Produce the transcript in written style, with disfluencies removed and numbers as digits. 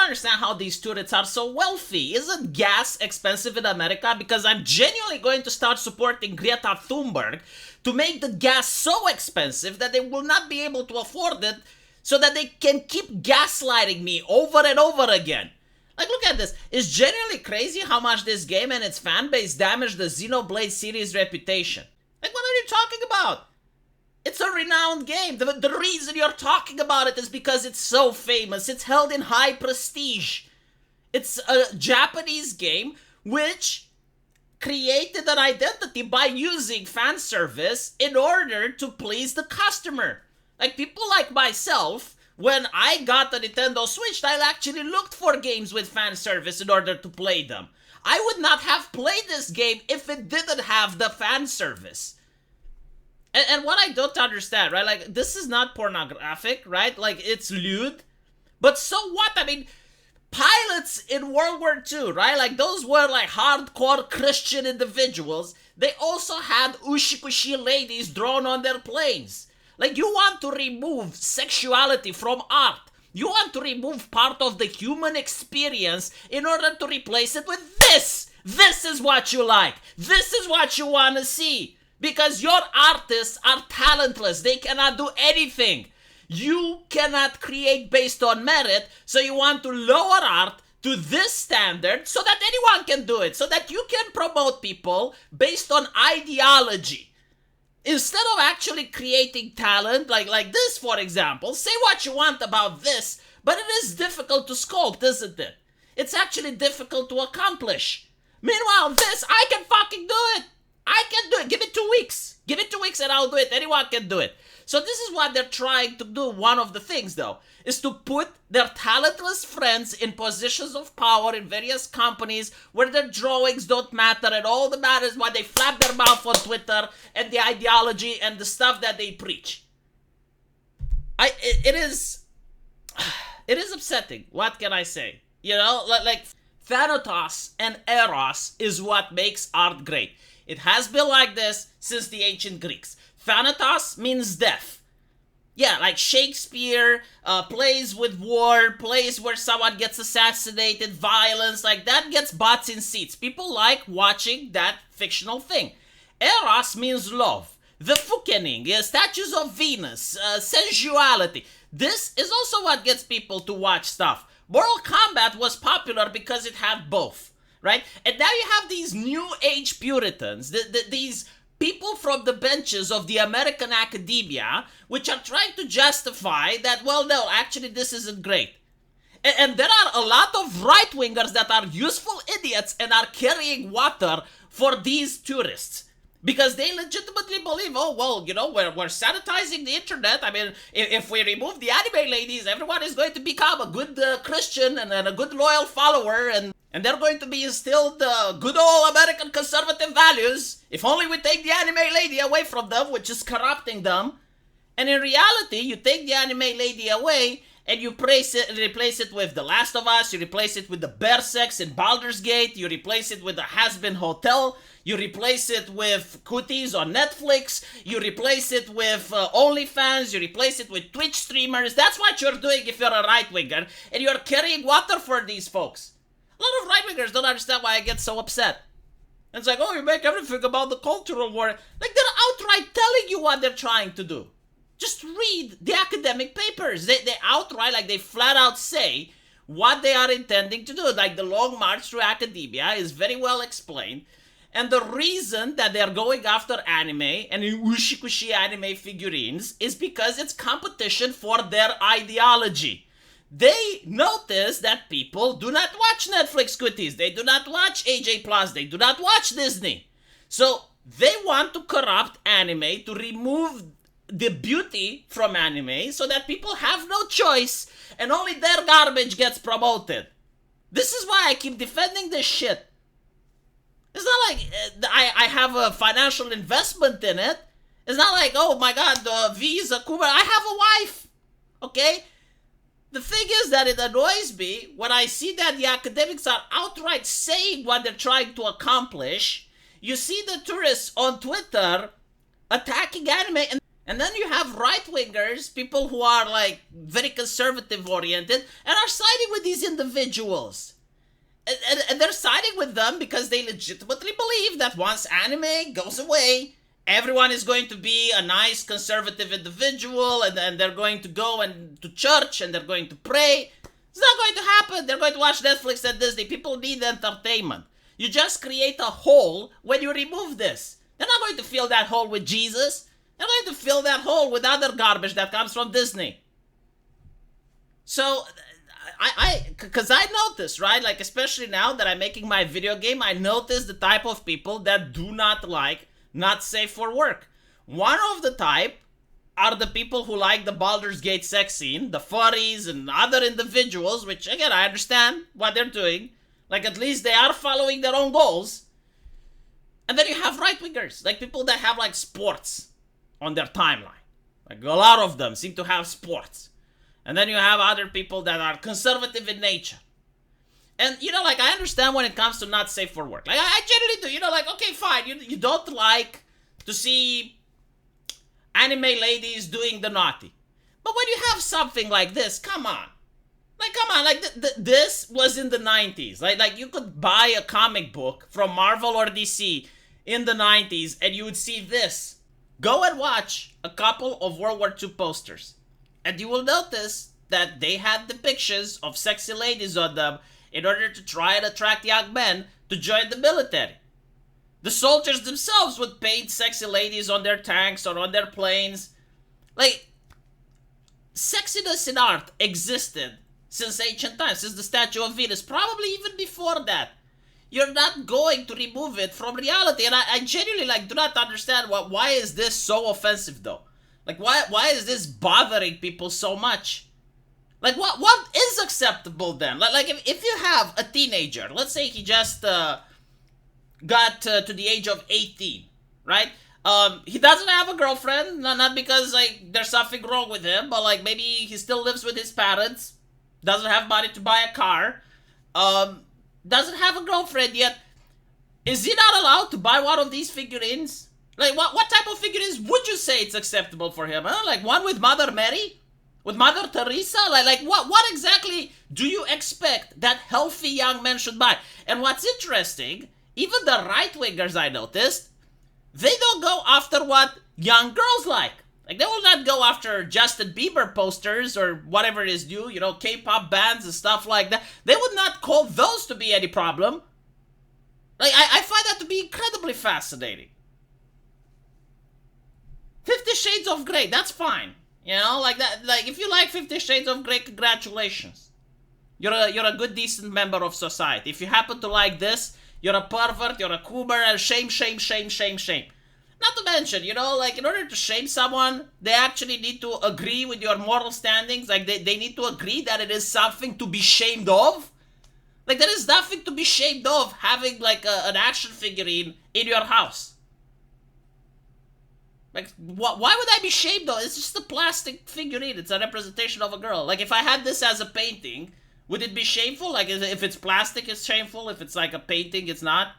understand how these tourists are so wealthy. Isn't gas expensive in America? Because I'm genuinely going to start supporting Greta Thunberg to make the gas so expensive that they will not be able to afford it, so that they can keep gaslighting me over and over again. Like, look at this. It's genuinely crazy how much this game and its fan base damaged the Xenoblade series' reputation. Like, what are you talking about? It's a renowned game. The reason you're talking about it is because it's so famous. It's held in high prestige. It's a Japanese game which created an identity by using fan service in order to please the customer. Like, people like myself, when I got the Nintendo Switch, I actually looked for games with fan service in order to play them. I would not have played this game if it didn't have the fan service. And what I don't understand, right? Like, this is not pornographic, right? Like, it's lewd. But so what? I mean, pilots in World War II, right? Like, those were, like, hardcore Christian individuals. They also had ushikushi ladies drawn on their planes. Like, you want to remove sexuality from art. You want to remove part of the human experience in order to replace it with this. This is what you like. This is what you want to see. Because your artists are talentless. They cannot do anything. You cannot create based on merit, so you want to lower art to this standard so that anyone can do it, so that you can promote people based on ideology. Instead of actually creating talent, like this, for example, say what you want about this, but it is difficult to sculpt, isn't it? It's actually difficult to accomplish. Meanwhile, this, I can fucking do it. I can do it. Give it 2 weeks. Give it 2 weeks and I'll do it. Anyone can do it. So this is what they're trying to do. One of the things, though, is to put their talentless friends in positions of power in various companies where their drawings don't matter, and all that matters why they flap their mouth on Twitter and the ideology and the stuff that they preach. It is upsetting. What can I say? You know, like Thanatos and Eros is what makes art great. It has been like this since the ancient Greeks. Thanatos means death. Yeah, like Shakespeare, plays with war, plays where someone gets assassinated, violence, like that gets butts in seats. People like watching that fictional thing. Eros means love. The Fukening, statues of Venus, sensuality. This is also what gets people to watch stuff. Mortal Kombat was popular because it had both. Right? And now you have these new age Puritans, these people from the benches of the American academia, which are trying to justify that, well, no, actually this isn't great. And there are a lot of right-wingers that are useful idiots and are carrying water for these tourists. Because they legitimately believe, oh, well, you know, we're sanitizing the internet. I mean, if we remove the anime ladies, everyone is going to become a good Christian and a good loyal follower, and they're going to be instilled good old American conservative values. If only we take the anime lady away from them, which is corrupting them. And in reality, you take the anime lady away, and you replace it with The Last of Us, you replace it with the bear sex in Baldur's Gate, you replace it with the Has-Been Hotel, you replace it with Cooties on Netflix, you replace it with OnlyFans, you replace it with Twitch streamers. That's what you're doing if you're a right-winger, and you're carrying water for these folks. A lot of right-wingers don't understand why I get so upset. And it's like, oh, you make everything about the cultural war. Like, they're outright telling you what they're trying to do. Just read the academic papers. They outright, like, they flat out say what they are intending to do. Like, the long march through academia is very well explained. And the reason that they're going after anime and ushikushi anime figurines is because it's competition for their ideology. They notice that people do not watch Netflix Cooties. They do not watch AJ Plus. They do not watch Disney. So they want to corrupt anime to remove the beauty from anime so that people have no choice and only their garbage gets promoted. This is why I keep defending this shit. It's not like I have a financial investment in it. It's not like, oh my god, Visa, Cuba. I have a wife. Okay? The thing is that it annoys me when I see that the academics are outright saying what they're trying to accomplish. You see the tourists on Twitter attacking anime, And then you have right-wingers, people who are like very conservative oriented and are siding with these individuals. And they're siding with them because they legitimately believe that once anime goes away, everyone is going to be a nice conservative individual, and they're going to go and to church and they're going to pray. It's not going to happen. They're going to watch Netflix and Disney. People need entertainment. You just create a hole when you remove this. They're not going to fill that hole with Jesus. They're going to fill that hole with other garbage that comes from Disney. So, because I notice, right? Like, especially now that I'm making my video game, I notice the type of people that do not like not safe for work. One of the type are the people who like the Baldur's Gate sex scene, the furries and other individuals, which, again, I understand what they're doing. Like, at least they are following their own goals. And then you have right-wingers, like people that have, like, sports on their timeline. Like, a lot of them seem to have sports. And then you have other people that are conservative in nature. And, you know, like, I understand when it comes to not safe for work. Like, I generally do. You know, like, okay, fine. You don't like to see anime ladies doing the naughty. But when you have something like this, come on. Like, come on. Like, this was in the 90s. Like, you could buy a comic book from Marvel or DC in the 90s, and you would see this. Go and watch a couple of World War II posters. And you will notice that they had depictions of sexy ladies on them in order to try and attract young men to join the military. The soldiers themselves would paint sexy ladies on their tanks or on their planes. Like, sexiness in art existed since ancient times, since the statue of Venus, probably even before that. You're not going to remove it from reality, and I genuinely, like, do not understand why is this so offensive, though? Like, why is this bothering people so much? Like, what is acceptable then? Like if you have a teenager, let's say he just got to the age of 18, right? He doesn't have a girlfriend, not because, like, there's something wrong with him, but, like, maybe he still lives with his parents, doesn't have money to buy a car, doesn't have a girlfriend yet. Is he not allowed to buy one of these figurines? Like, what type of figurines would you say it's acceptable for him, huh? Like, one with Mother Mary? With Mother Teresa? Like what exactly do you expect that healthy young men should buy? And what's interesting, even the right-wingers I noticed, they don't go after what young girls like. Like, they will not go after Justin Bieber posters or whatever is new, you know, K-pop bands and stuff like that. They would not call those to be any problem. Like, I find that to be incredibly fascinating. 50 Shades of Grey, that's fine. You know, like that. Like, if you like 50 Shades of Grey, congratulations. You're a good, decent member of society. If you happen to like this, you're a pervert, you're a coomer, and shame, shame, shame, shame, shame. Not to mention, you know, like, in order to shame someone, they actually need to agree with your moral standings. Like, they need to agree that it is something to be shamed of. Like, there is nothing to be shamed of having, like, an action figurine in your house. Like, why would I be shamed, though? It's just a plastic figurine. It's a representation of a girl. Like, if I had this as a painting, would it be shameful? Like, if it's plastic, it's shameful. If it's like a painting, it's not.